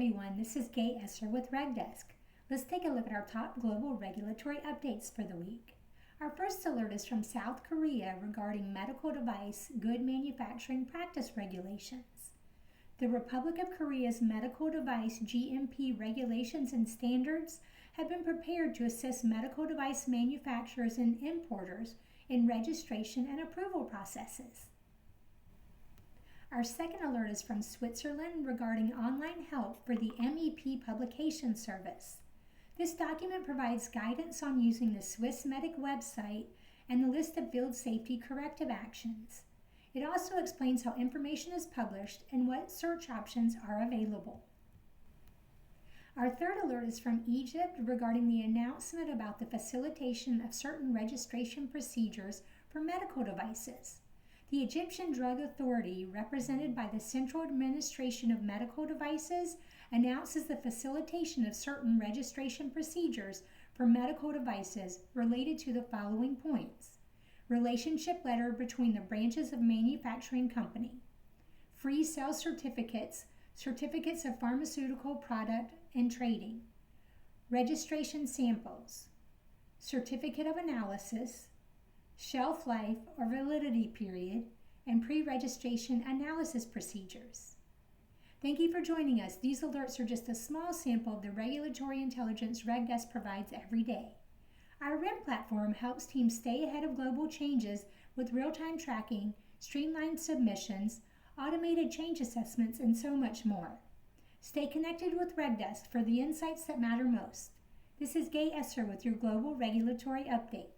everyone, this is Gay Esser with RegDesk. Let's take a look at our top global regulatory updates for the week. Our first alert is from South Korea regarding medical device good manufacturing practice regulations. The Republic of Korea's medical device GMP regulations and standards have been prepared to assist medical device manufacturers and importers in registration and approval processes. Our second alert is from Switzerland regarding online help for the MEP publication service. This document provides guidance on using the Swiss Medic website and the list of field safety corrective actions. It also explains how information is published and what search options are available. Our third alert is from Egypt regarding the announcement about the facilitation of certain registration procedures for medical devices. The Egyptian Drug Authority, represented by the Central Administration of Medical Devices, announces the facilitation of certain registration procedures for medical devices related to the following points: relationship letter between the branches of manufacturing company, free sales certificates, certificates of pharmaceutical product and trading, registration samples, certificate of analysis, shelf life or validity period, and pre-registration analysis procedures. Thank you for joining us. These alerts are just a small sample of the regulatory intelligence RegDesk provides every day. Our REG platform helps teams stay ahead of global changes with real-time tracking, streamlined submissions, automated change assessments, and so much more. Stay connected with RegDesk for the insights that matter most. This is Gay Esser with your Global Regulatory Update.